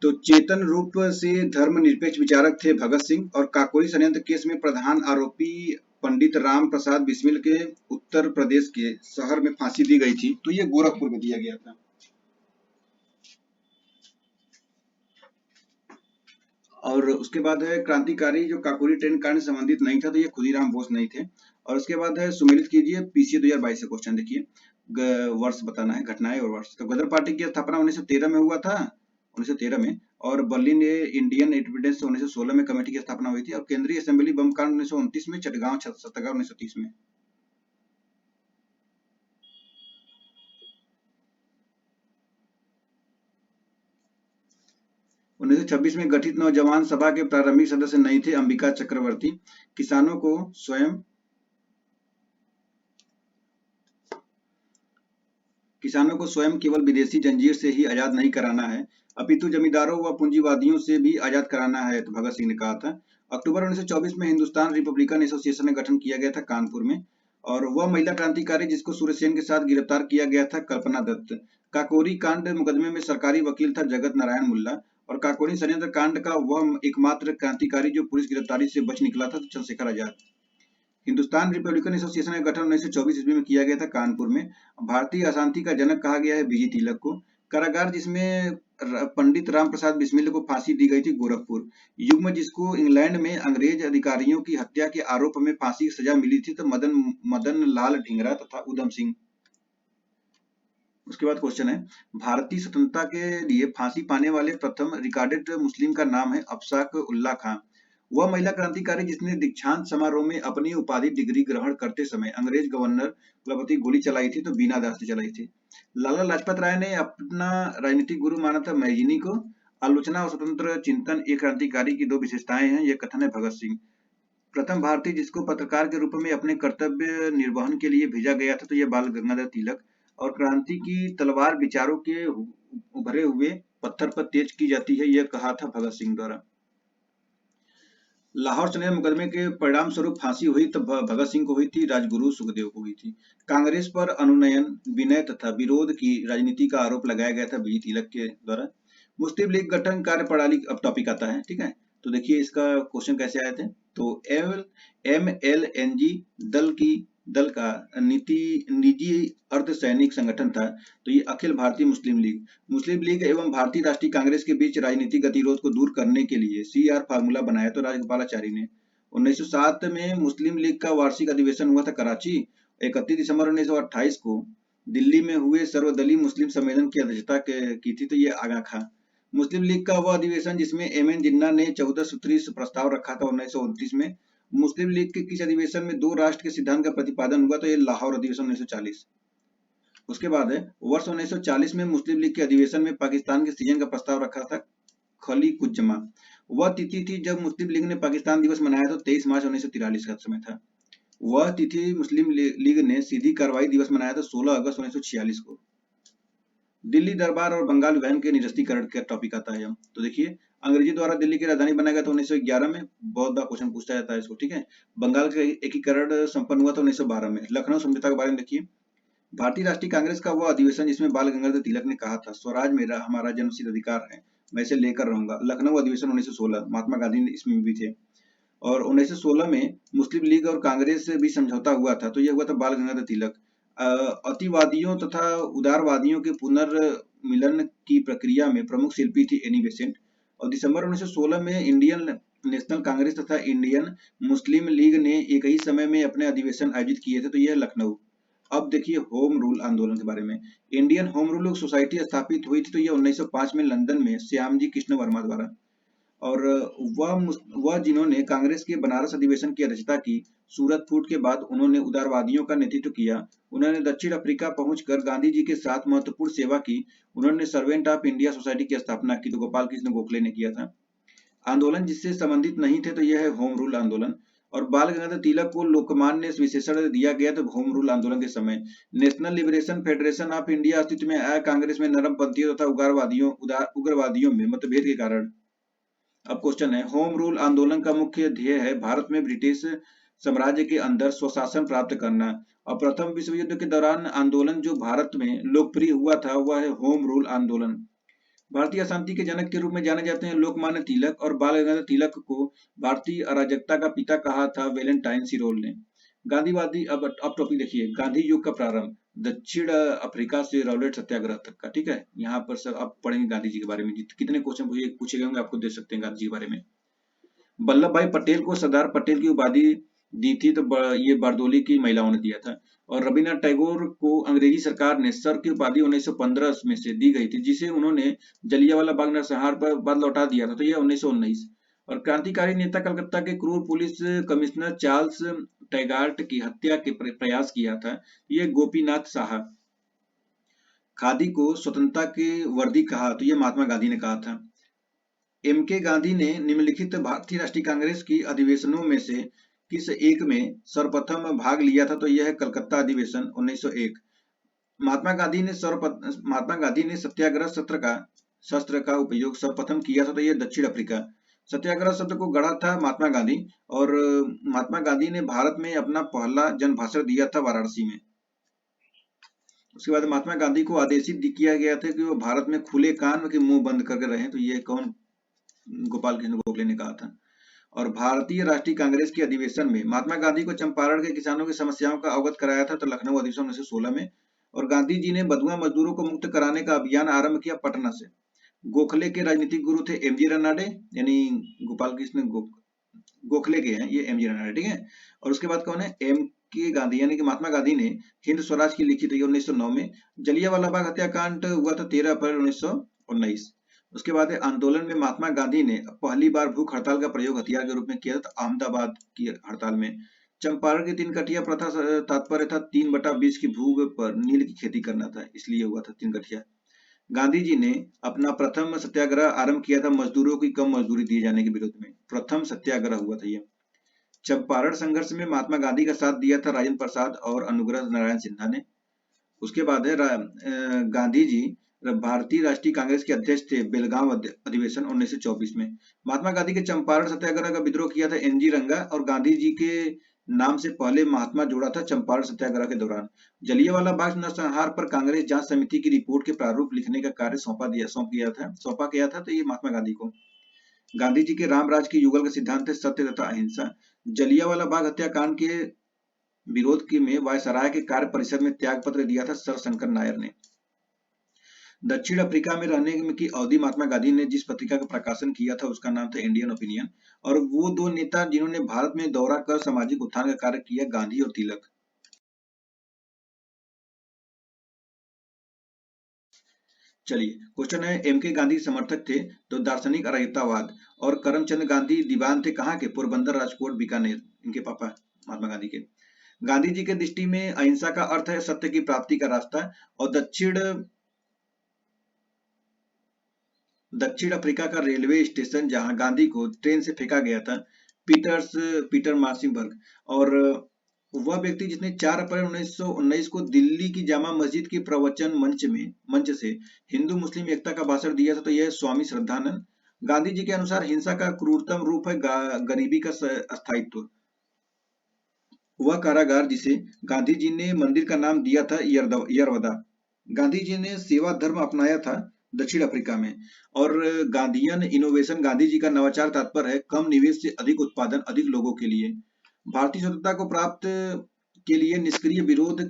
तो चेतन रूप से धर्मनिरपेक्ष विचारक थे भगत सिंह। और काकोरी षड्यंत्र केस में प्रधान आरोपी पंडित राम प्रसाद बिस्मिल के उत्तर प्रदेश के शहर में फांसी दी गई थी तो ये गोरखपुर में दिया गया था। और उसके बाद है क्रांतिकारी जो काकोरी ट्रेन कांड से संबंधित नहीं था, तो ये खुदीराम बोस नहीं थे। और उसके बाद है सुमेलित कीजिए पीसीए 2022 से क्वेश्चन देखिए, वर्ष बताना है, घटनाएं और वर्ष। तो गदर पार्टी की स्थापना 1913 में हुआ था, 1913 में। और बर्लिन इंडियन इंडिपेंडेंस 1916 में कमेटी की स्थापना हुई थी। और केंद्रीय असेंबली बम कांड 1929 में, चटगांव सत्याग्रह 1930 में। 1926 में गठित नौजवान सभा के प्रारंभिक सदस्य नहीं थे अंबिका चक्रवर्ती। किसानों को स्वयं केवल विदेशी जंजीर से ही आजाद नहीं कराना है, अपितु जमींदारों व पूंजीवादियों से भी आजाद कराना है, तो भगत सिंह ने कहा था। अक्टूबर 1924 में हिंदुस्तान रिपब्लिकन एसोसिएशन का गठन किया गया था कानपुर में। और वह महिला क्रांतिकारी जिसको सूर्यसेन के साथ गिरफ्तार किया गया था, कल्पना दत्त। काकोरी कांड मुकदमे में सरकारी वकील था जगत नारायण मुल्ला। और काकोरी षड्यंत्र कांड का वह एकमात्र क्रांतिकारी जो पुलिस गिरफ्तारी से बच निकला था, तो चंद्रशेखर आजाद। हिंदुस्तान रिपब्लिकन एसोसिएशन का गठन 1924 ईस्वी में किया गया था कानपुर में। भारतीय अशांति का जनक कहा गया है बीजी तिलक को। कारागार जिसमें पंडित राम प्रसाद बिस्मिल को फांसी दी गई थी, गोरखपुर। युग्म जिसको इंग्लैंड में अंग्रेज अधिकारियों की हत्या के आरोप में फांसी की सजा मिली थी, तो मदन लाल ढींगरा तथा उधम सिंह। उसके बाद क्वेश्चन है, भारतीय स्वतंत्रता के लिए फांसी पाने वाले प्रथम रिकॉर्डेड मुस्लिम का नाम है अफशाक उल्लाह खां। वह महिला क्रांतिकारी जिसने दीक्षांत समारोह में अपनी उपाधि डिग्री ग्रहण करते समय अंग्रेज गवर्नर कुलपति गोली चलाई थी, तो बीना दास ने चलाई थी। लाला लाजपत राय ने अपना राजनीतिक गुरु माना था मैजिनी को। आलोचना और स्वतंत्र चिंतन एक क्रांतिकारी की दो विशेषताएं हैं, यह कथन है भगत सिंह। प्रथम भारतीय जिसको पत्रकार के रूप में अपने कर्तव्य निर्वहन के लिए भेजा गया था, तो यह बाल गंगाधर तिलक। और क्रांति की तलवार विचारों के उभरे हुए पत्थर पर तेज की जाती है, यह कहा था भगत सिंह द्वारा। लाहौर चुनाव मुकदमे के परिणाम स्वरूप फांसी हुई, तो भगत सिंह को हुई थी, राजगुरु सुखदेव को हुई थी। कांग्रेस पर अनुनयन, विनय तथा विरोध की राजनीति का आरोप लगाया गया था बीजी तिलक के द्वारा। मुस्लिम लीग गठन कार्यप्रणाली, अब टॉपिक आता है, ठीक है। तो देखिए इसका क्वेश्चन कैसे आए थे। तो MLNG दल का निजी अर्धसैनिक संगठन था, तो ये अखिल भारतीय मुस्लिम लीग एवं भारतीय राष्ट्रीय कांग्रेस के बीच राजनीतिक गतिरोध को दूर करने के लिए CR फार्मूला बनाया, तो राजगोपालाचारी ने। 1907 में मुस्लिम लीग का वार्षिक अधिवेशन हुआ था कराची। 31 दिसंबर 1928 को दिल्ली में हुए सर्वदलीय मुस्लिम सम्मेलन की अध्यक्षता की थी, तो ये आगा खां। मुस्लिम लीग का वह अधिवेशन जिसमें MN जिन्ना ने 14 सूत्री प्रस्ताव रखा था 1929 में। मुस्लिम लीग के किस अधिवेशन में दो राष्ट्र के सिद्धांत का प्रतिपादन हुआ, तो ये लाहौर अधिवेशन 1940। उसके बाद है वर्ष 1940 में मुस्लिम लीग के अधिवेशन में पाकिस्तान के सृजन का प्रस्ताव रखा था खली कुज्जमा। वह तिथि थी जब मुस्लिम लीग ने पाकिस्तान दिवस मनाया, तो 23 मार्च 1943 का समय था। वह तिथि मुस्लिम लीग ने सीधी कार्रवाई दिवस मनाया था 16 अगस्त 1946 को। दिल्ली दरबार और बंगाल विभाजन के निरस्तीकरण का टॉपिक आता है। तो देखिए अंग्रेजी द्वारा दिल्ली की राजधानी बनाया गया था 1911 में, बहुत बार क्वेश्चन पूछा जाता है इसको, ठीक है। बंगाल का एकीकरण संपन्न हुआ था 1912 में। लखनऊ समझौता के बारे में देखिए, भारतीय राष्ट्रीय कांग्रेस का वह अधिवेशन जिसमें बाल गंगाधर तिलक ने कहा था स्वराज मेरा हमारा जन्मसिद्ध अधिकार है, मैं इसे लेकर रहूंगा। लखनऊ अधिवेशन 1916, महात्मा गांधी इसमें भी थे। और 1916 में मुस्लिम लीग और कांग्रेस से भी समझौता हुआ था, तो यह हुआ था बाल गंगाधर तिलक। अतिवादियों तथा उदारवादियों के पुनर्मिलन की प्रक्रिया में प्रमुख शिल्पी थी एनी बेसेंट। और दिसंबर 1916 में इंडियन नेशनल कांग्रेस तथा इंडियन मुस्लिम लीग ने एक ही समय में अपने अधिवेशन आयोजित किए थे, तो यह लखनऊ। अब देखिए होम रूल आंदोलन के बारे में। इंडियन होम रूल सोसाइटी स्थापित हुई थी, तो यह 1905 में लंदन में श्यामजी कृष्ण वर्मा द्वारा। और वह जिन्होंने कांग्रेस के बनारस अधिवेशन की अध्यक्षता की। सूरत फूट के बाद उन्होंने उदारवादियों का नेतृत्व किया। उन्होंने दक्षिण अफ्रीका पहुंचकर गांधी जी के साथ महत्वपूर्ण सेवा की। उन्होंने सर्वेंट ऑफ इंडिया सोसाइटी की स्थापना की, तो गोपाल कृष्ण गोखले ने किया था। आंदोलन जिससे संबंधित नहीं थे, तो यह है होम रूल आंदोलन। और बाल गंगाधर तिलक को लोकमान्य विशेषण दिया गया था होम रूल आंदोलन के समय। National liberation federation of India अस्तित्व में आया कांग्रेस में नरमपंथियों तथा उग्रवादियों में मतभेद के कारण। अब क्वेश्चन है, होम रूल आंदोलन का मुख्य ध्येय है भारत में ब्रिटिश साम्राज्य के अंदर स्वशासन प्राप्त करना। और प्रथम विश्व युद्ध के दौरान आंदोलन जो भारत में लोकप्रिय हुआ था वह है होम रूल आंदोलन। भारतीय अशांति के जनक के रूप में जाने जाते हैं लोकमान्य तिलक। और बाल गंगाधर तिलक को भारतीय अराजकता का पिता कहा था वेलेंटाइन सिरोल ने। गांधीवादी, अब टॉपिक देखिए, गांधी युग का प्रारंभ, दक्षिण अफ्रीका से रॉलेट सत्याग्रह तक का, ठीक है। यहाँ पर सब आप पढ़ेंगे गांधी जी के बारे में, कितने क्वेश्चन पूछे गए होंगे आपको दे सकते हैं गांधी जी के बारे में। वल्लभ भाई पटेल को सरदार पटेल की उपाधि दी थी, तो ये बारदोली की महिलाओं ने दिया था। और रविन्द्रनाथ टैगोर को अंग्रेजी सरकार ने सर की उपाधि 1915 में से दी गई थी, जिसे उन्होंने जलियांवाला बाग नरसंहार पर बाद लौटा दिया था, तो यह 1919। और क्रांतिकारी नेता कलकत्ता के क्रूर पुलिस कमिश्नर चार्ल्स टैगार्ट की हत्या के प्रयास किया था, ये गोपीनाथ साहा। खादी को स्वतंत्रता की वर्दी कहा, तो ये महात्मा गांधी ने कहा था। एम के गांधी ने निम्नलिखित भारतीय राष्ट्रीय कांग्रेस की अधिवेशनों में से किस एक में सर्वप्रथम भाग लिया था, तो यह है कलकत्ता अधिवेशन 1901। महात्मा गांधी ने सत्याग्रह शस्त्र का उपयोग सर्वप्रथम किया था, तो यह दक्षिण अफ्रीका। सत्याग्रह शब्द को गढ़ा था महात्मा गांधी, और महात्मा गांधी ने भारत में अपना पहला जन भाषण दिया था वाराणसी में। उसके बाद महात्मा गांधी को आदेशित किया गया था कि वो भारत में खुले कान के मुंह बंद करके रहें, तो ये कौन, गोपाल कृष्ण गोखले ने कहा था। और भारतीय राष्ट्रीय कांग्रेस के अधिवेशन में महात्मा गांधी को चंपारण के किसानों की समस्याओं का अवगत कराया था, तो लखनऊ अधिवेशन 1916 में। और गांधी जी ने बधुआ मजदूरों को मुक्त कराने का अभियान आरंभ किया पटना से। गोखले के राजनीतिक गुरु थे एमजी रनाडे, यानी गोपाल कृष्ण गोखले के हैं ये एमजी रनाडे, ठीक है। और उसके बाद कौन है, एम के गांधी, यानी कि महात्मा गांधी ने हिंद स्वराज की लिखी थी 1909 में। जलियांवाला बाग हत्याकांड हुआ था 13 अप्रैल 1919। उसके बाद आंदोलन में महात्मा गांधी ने पहली बार भूख हड़ताल का प्रयोग हथियार के रूप में किया था, अहमदाबाद की हड़ताल में। चंपारण की 3 कठिया प्रथा तात्पर्य था 3/20 की भूख पर नील की खेती करना था, इसलिए हुआ था 3 कठिया। गांधी जी ने अपना प्रथम सत्याग्रह आरंभ किया था मजदूरों की कम मजदूरी दिए जाने के विरोध में, प्रथम सत्याग्रह हुआ था यह। चंपारण संघर्ष में महात्मा गांधी का साथ दिया था राजेंद्र प्रसाद और अनुग्रह नारायण सिन्हा ने। उसके बाद है गांधी जी भारतीय राष्ट्रीय कांग्रेस के अध्यक्ष थे बेलगांव अधिवेशन 1924 में। महात्मा गांधी के चंपारण सत्याग्रह का विद्रोह किया था एनजी रंगा, और गांधी जी के नाम से पहले महात्मा जोड़ा था चंपारण सत्याग्रह के दौरान। जलियांवाला बाग नरसंहार पर कांग्रेस जांच समिति की रिपोर्ट के प्रारूप लिखने का कार्य सौंपा गया था, तो ये महात्मा गांधी को। गांधी जी के रामराज के युगल का सिद्धांत है सत्य तथा अहिंसा। जलियांवाला बाग हत्याकांड के विरोध में वायसराय के कार्य परिषद में त्याग पत्र दिया था सर शंकर नायर ने। दक्षिण अफ्रीका में रहने की अवधि महात्मा गांधी ने जिस पत्रिका का प्रकाशन किया था उसका नाम था इंडियन ओपिनियन। और वो 2 नेता जिन्होंने भारत में दौरा कर सामाजिक उत्थान का कार्य किया, गांधी और तिलक। चलिए क्वेश्चन है, एम के गांधी समर्थक थे, तो दार्शनिक अराजकतावाद। और करमचंद गांधी दीवान थे कहाँ के, पोरबंदर, राजकोट, बीकानेर, इनके पापा महात्मा गांधी के। गांधी जी के दृष्टि में अहिंसा का अर्थ है सत्य की प्राप्ति का रास्ता। और दक्षिण अफ्रीका का रेलवे स्टेशन जहां गांधी को ट्रेन से फेंका गया था, पीटर मार्सिबर्ग। और वह व्यक्ति जिसने 4 अप्रैल 1919 को दिल्ली की जामा मस्जिद के प्रवचन मंच से हिंदू मुस्लिम एकता का भाषण दिया था, तो यह स्वामी श्रद्धानंद। गांधी जी के अनुसार हिंसा का क्रूरतम रूप है गरीबी का स्थायित्व। वह कारागार जिसे गांधी जी ने मंदिर का नाम दिया था यरवदा। गांधी जी ने सेवा धर्म अपनाया था दक्षिण अफ्रीका में। और गांधीयन इनोवेशन, गांधी जी का नवाचार तात्पर्य है कम निवेश से अधिक उत्पादन अधिक लोगों के लिए। भारतीय स्वतंत्रता को प्राप्त के लिए निष्क्रिय विरोध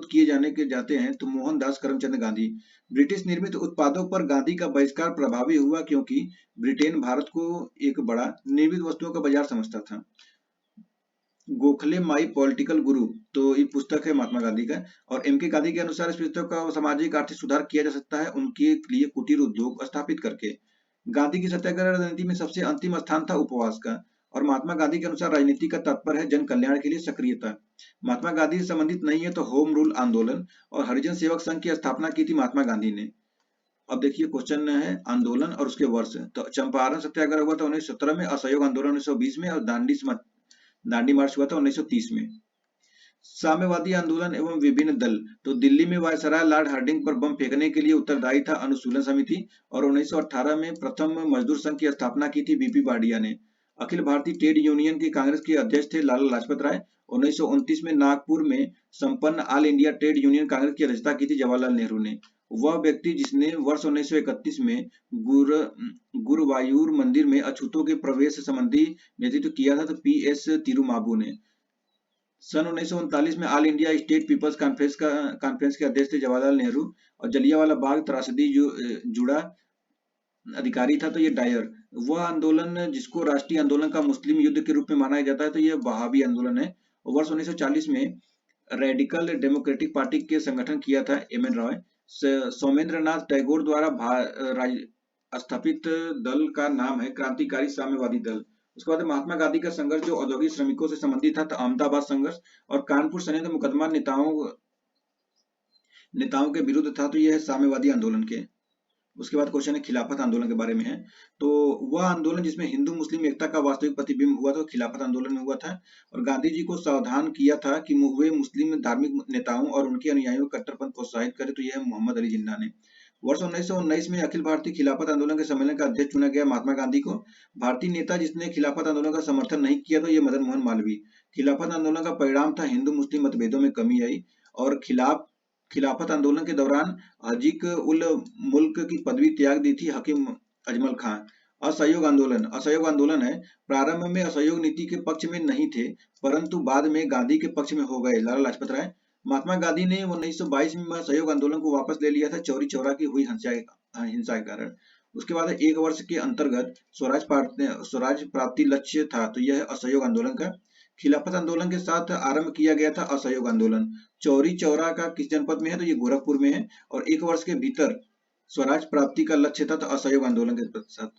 किए जाते हैं, तो मोहनदास करमचंद गांधी। ब्रिटिश निर्मित उत्पादों पर गांधी का बहिष्कार प्रभावी हुआ, क्योंकि ब्रिटेन भारत को एक बड़ा निर्मित वस्तुओं का बाजार समझता था। गोखले माई पॉलिटिकल गुरु, तो ये पुस्तक है महात्मा गांधी का। और एम के गांधी के अनुसार इस पुस्तक का सामाजिक आर्थिक सुधार किया जा सकता है उनके लिए कुटीर उद्योग स्थापित करके। गांधी की सत्याग्रह राजनीति में सबसे अंतिम स्थान था उपवास का। और महात्मा गांधी के अनुसार राजनीति का तात्पर्य है जन कल्याण के लिए सक्रियता। महात्मा गांधी से संबंधित नहीं है तो होम रूल आंदोलन और हरिजन सेवक संघ की स्थापना की थी महात्मा गांधी ने। अब देखिए क्वेश्चन है आंदोलन और उसके वर्ष। तो चंपारण सत्याग्रह हुआ था 1917 में, असहयोग आंदोलन 1920 में, और दांडी मार्च हुआ था 1930 में। साम्यवादी आंदोलन एवं विभिन्न दल, तो दिल्ली में वायसराय लॉर्ड हार्डिंग पर बम फेंकने के लिए उत्तरदायी था अनुशूलन समिति। और 1918 में प्रथम मजदूर संघ की स्थापना की थी बीपी बाडिया ने। अखिल भारतीय ट्रेड यूनियन के कांग्रेस के अध्यक्ष थे लाला लाजपत राय। 1929 में नागपुर में संपन्न all India trade union Congress की अध्यक्षता की थी जवाहरलाल नेहरू ने। वह व्यक्ति जिसने वर्ष 1931 में गुरुवायूर मंदिर में अछूतों के प्रवेश संबंधी नेतृत्व किया था, तो पी एस तिरुमाबू ने। सन 1939 में All India State People's Conference के अध्यक्ष थे जवाहरलाल नेहरू। और जलियांवाला बाग त्रासदी जुड़ा अधिकारी था तो ये डायर। वह आंदोलन जिसको राष्ट्रीय आंदोलन का मुस्लिम युद्ध के रूप में माना जाता है तो ये बहावी आंदोलन है। और वर्ष 1940 में रेडिकल डेमोक्रेटिक पार्टी के संगठन किया था एम एन रॉय। सोमेंद्र नाथ टैगोर द्वारा स्थापित दल का नाम है क्रांतिकारी साम्यवादी दल। उसके बाद महात्मा गांधी का संघर्ष जो औद्योगिक श्रमिकों से संबंधित था तो अहमदाबाद संघर्ष। और कानपुर संयंत्र मुकदमा नेताओं के विरुद्ध था तो यह है साम्यवादी आंदोलन के। उसके बाद क्वेश्चन है खिलाफत आंदोलन के बारे में है। तो वह आंदोलन जिसमें हिंदू मुस्लिम एकता का वास्तविक प्रतिबिंब हुआ था खिलाफत आंदोलन में हुआ था। और गांधी जी को सावधान किया था कि हुए मुस्लिम धार्मिक नेताओं और उनके अनुयायियों को कट्टरपंथ प्रोत्साहित करे तो यह है मोहम्मद अली जिन्ना ने। वर्ष 1919 में अखिल भारतीय खिलाफत आंदोलन के सम्मेलन का अध्यक्ष चुना गया महात्मा गांधी को। भारतीय नेता जिसने खिलाफत आंदोलन का समर्थन नहीं किया तो ये मदन मोहन मालवीय। खिलाफत आंदोलन का परिणाम था हिंदू मुस्लिम मतभेदों में कमी आई। और खिलाफत आंदोलन के दौरान हाजिक उल मुल्क की पदवी त्याग दी थी हकीम अजमल खां। असहयोग आंदोलन है। प्रारंभ में असहयोग नीति के पक्ष में नहीं थे परंतु बाद में गांधी के पक्ष में हो गए लाला लाजपत राय। महात्मा गांधी ने 1922 में असहयोग आंदोलन को वापस ले लिया था चौरी चौरा की हुई हिंसा के कारण। उसके बाद एक वर्ष के अंतर्गत स्वराज प्राप्ति लक्ष्य था तो यह असहयोग आंदोलन का। खिलाफत आंदोलन के साथ आरंभ किया गया था असहयोग आंदोलन। चौरी चौरा का किस जनपद में है तो ये गोरखपुर में है। और एक वर्ष के भीतर स्वराज प्राप्ति का लक्ष्य था तो असहयोग आंदोलन के साथ।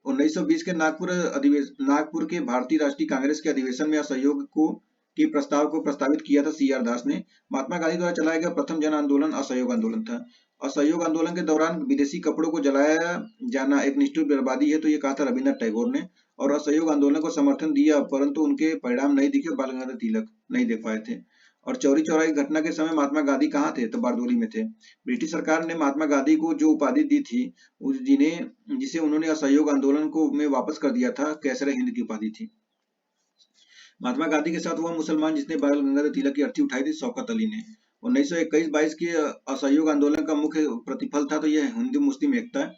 1920 के नागपुर के भारतीय राष्ट्रीय कांग्रेस के अधिवेशन में असहयोग के प्रस्ताव को प्रस्तावित किया था सी आर दास ने। महात्मा गांधी द्वारा चलाया गया प्रथम जन आंदोलन असहयोग आंदोलन था। असहयोग आंदोलन के दौरान विदेशी कपड़ों को जलाया जाना एक निष्ठुर बर्बादी है तो ये कहा था रविन्द्रनाथ टैगोर ने। और असहयोग आंदोलन को समर्थन दिया परंतु उनके परिणाम नहीं दिखे, बाल गंगाधर तिलक नहीं देख पाए थे। और चौरी चौरा की घटना के समय महात्मा गांधी कहाँ थे तो बारदोली में थे। ब्रिटिश सरकार ने महात्मा गांधी को जो उपाधि दी थी जिसे उन्होंने असहयोग आंदोलन को में वापस कर दिया था कैसर हिंद की उपाधि थी। महात्मा गांधी के साथ वह मुसलमान जिसने बाल गंगाधर तिलक की अर्थी उठाई थी शौकत अली ने। 1921-22 के असहयोग आंदोलन का मुख्य प्रतिफल था तो यह हिंदू मुस्लिम एकता।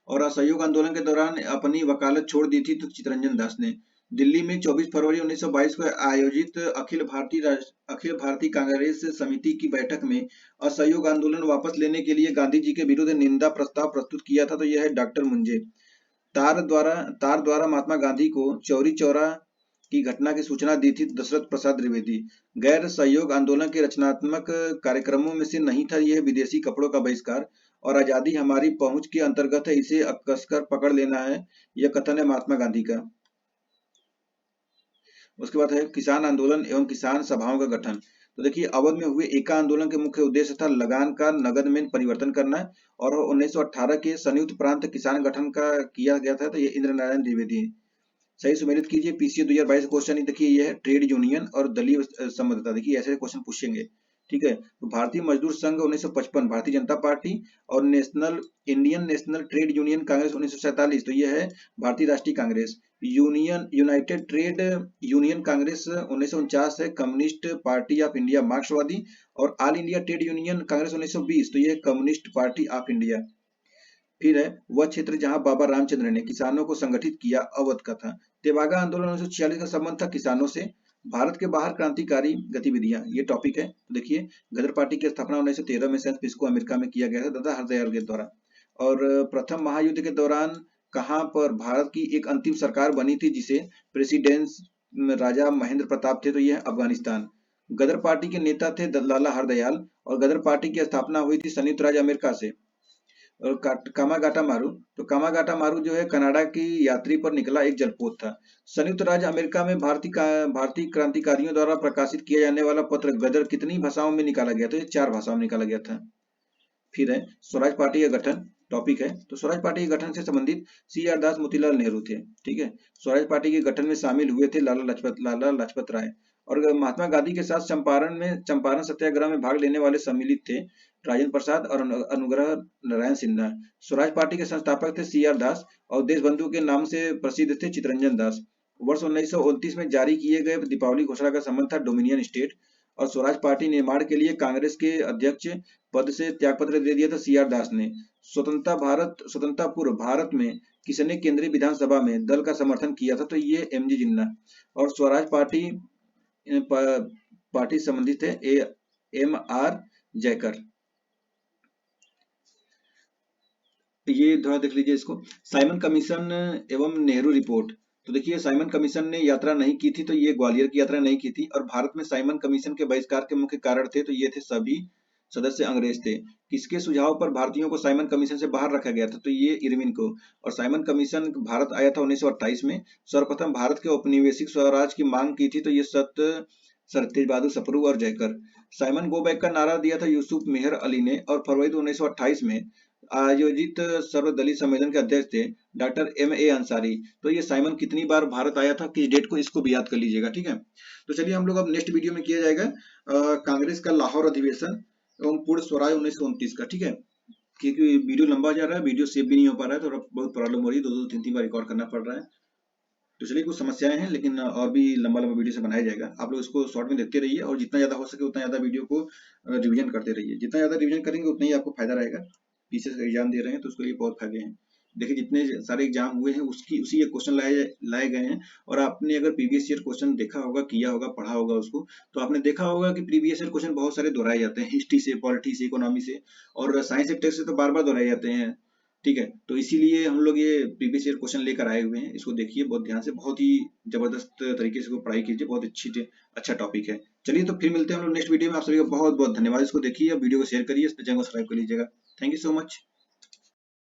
और असहयोग आंदोलन के दौरान अपनी वकालत छोड़ दी थी तो चितरंजन दास ने। दिल्ली में 24 फरवरी 1922 को आयोजित अखिल भारतीय कांग्रेस समिति की बैठक में असहयोग आंदोलन वापस लेने के लिए गांधी जी के विरुद्ध निंदा प्रस्ताव प्रस्तुत किया था तो यह है डॉक्टर मुंजे। तार द्वारा महात्मा गांधी को चौरी चौरा की घटना की सूचना दी थी दशरथ प्रसाद द्विवेदी। गैर सहयोग आंदोलन के रचनात्मक कार्यक्रमों में से नहीं था यह विदेशी कपड़ों का बहिष्कार। और आजादी हमारी पहुंच के अंतर्गत है, इसे कसकर पकड़ लेना है, यह कथन है महात्मा गांधी का। उसके बाद है किसान आंदोलन एवं किसान सभाओं का गठन। तो देखिए अवध में हुए एका आंदोलन के मुख्य उद्देश्य था लगान का नगद में परिवर्तन करना। और 1918 के संयुक्त प्रांत किसान गठन का किया गया था तो ये इंद्र नारायण द्विवेदी। सही सुमेलित कीजिए। पीसीए 2022 क्वेश्चन देखिए ये है ट्रेड यूनियन और दलीय संबद्धता। देखिए ऐसे क्वेश्चन पूछेंगे, ठीक है। तो भारतीय मजदूर संघ 1955 भारतीय जनता पार्टी। और Indian national trade union Congress 1947 तो यह है भारतीय राष्ट्रीय Congress. United trade union Congress 1949 है कम्युनिस्ट पार्टी ऑफ इंडिया मार्क्सवादी। और all India trade union Congress 1920 तो यह कम्युनिस्ट पार्टी ऑफ इंडिया। फिर है वह क्षेत्र जहां बाबा रामचंद्र ने किसानों को संगठित किया अवध का था। तेभागा आंदोलन 1946 का संबंध था किसानों से। भारत के बाहर क्रांतिकारी गतिविधियां ये टॉपिक है। तो देखिए गदर पार्टी की स्थापना 1913 में सैन फ्रांसिस्को अमेरिका में किया गया था दादा हरदयाल के द्वारा। और प्रथम महायुद्ध के दौरान कहां पर भारत की एक अंतिम सरकार बनी थी जिसे प्रेसिडेंट राजा महेंद्र प्रताप थे तो यह अफगानिस्तान। गदर पार्टी के नेता थे लाला हरदयाल। और गदर पार्टी की स्थापना हुई थी संयुक्त राज्य अमेरिका से। और कामागाटा मारू तो कामागाटा मारू जो है कनाडा की यात्री पर निकला एक जलपोत था। संयुक्त राज्य अमेरिका में भारतीय क्रांतिकारियों द्वारा प्रकाशित किया जाने वाला पत्र गदर कितनी भाषाओं में निकाला गया था? 4 भाषाओं में निकाला गया था। फिर है स्वराज पार्टी का गठन टॉपिक है। तो स्वराज पार्टी के गठन से संबंधित सी आर दास मोतीलाल नेहरू थे, ठीक है। स्वराज पार्टी के गठन में शामिल हुए थे लाला लाजपत राय। और महात्मा गांधी के साथ चंपारण सत्याग्रह में भाग लेने वाले सम्मिलित थे राजेंद्र प्रसाद और अनुग्रह नारायण सिन्हा। स्वराज पार्टी के संस्थापक थे सी आर दास। और देशबंधु के नाम से प्रसिद्ध थे चितरंजन दास। वर्ष 1929 में जारी किए गए दीपावली घोषणा का संबंध था डोमिनियन स्टेट। और स्वराज पार्टी निर्माण के लिए कांग्रेस के अध्यक्ष पद से त्यागपत्र दे दिया था सी आर दास ने। स्वतंत्रता पूर्व भारत में किसने केंद्रीय विधानसभा में दल का समर्थन किया था? तो ये एम जी जिन्ना। और स्वराज पार्टी पार्टी संबंधित है एम आर जयकर। ये थोड़ा देख लीजिए इसको। साइमन कमीशन एवं नेहरू रिपोर्ट। तो देखिए साइमन कमीशन ने यात्रा नहीं की थी, तो ये ग्वालियर की यात्रा नहीं की थी। और भारत में साइमन कमीशन के बहिष्कार के मुख्य कारण थे, तो ये थे सभी सदस्य अंग्रेज थे। किसके सुझाव पर भारतीयों को साइमन कमीशन से बाहर रखा गया था? तो ये इरविन को। और साइमन कमीशन भारत आया था 1928 में। सर्वप्रथम भारत के औपनिवेशिक स्वराज की मांग की थी, तो ये सर तेज बहादुर सप्रू और जयकर। साइमन गो बैक का नारा दिया था यूसुफ मेहर अली ने। और फरवरी 1928 में आयोजित सर्वदलीय सम्मेलन के अध्यक्ष थे डॉक्टर एम ए अंसारी। तो ये साइमन कितनी बार भारत आया था, किस डेट को, इसको भी याद कर लीजिएगा, ठीक है। तो चलिए हम लोग अब नेक्स्ट वीडियो में किया जाएगा कांग्रेस का लाहौर अधिवेशन एवं पूर्ण स्वराज 1929 का, ठीक है। क्योंकि वीडियो लंबा जा रहा है, वीडियो सेव भी नहीं हो पा रहा है, तो बहुत प्रॉब्लम हो रही है, दो दो तीन तीन बार रिकॉर्ड करना पड़ रहा है। तो चलिए कुछ समस्याएं हैं, लेकिन और भी लंबा लंबा वीडियो से बनाया जाएगा। आप लोग इसको शॉर्ट में देखते रहिए और जितना ज्यादा हो सके उतना ज्यादा वीडियो को रिवीजन करते रहिए। जितना ज्यादा रिवीजन करेंगे उतना ही आपको फायदा रहेगा। पीछे से एग्जाम दे रहे हैं तो उसके लिए बहुत फायदे हैं। देखिए जितने सारे एग्जाम हुए हैं उसकी उसी ये क्वेश्चन लाए गए हैं। और आपने अगर प्रीवियस ईयर क्वेश्चन देखा होगा, किया होगा, पढ़ा होगा उसको, तो आपने देखा होगा कि प्रीवियस ईयर क्वेश्चन बहुत सारे दोहराए जाते हैं, हिस्ट्री से, पॉलिटी से, इकोनॉमी से, और साइंस के टेक्स्ट से तो बार बार दोहराए जाते हैं, ठीक है। तो इसीलिए हम लोग ये प्रीवियस ईयर क्वेश्चन लेकर आए हुए हैं। इसको देखिए बहुत ध्यान से, बहुत ही जबरदस्त तरीके से पढ़ाई कीजिए, बहुत अच्छा टॉपिक है। चलिए तो फिर मिलते हैं हम लोग नेक्स्ट वीडियो में। आप सभी का बहुत बहुत धन्यवाद। इसको देखिए, वीडियो को शेयर करिए, चैनल को सब्सक्राइब कर लीजिएगा। Thank you so much.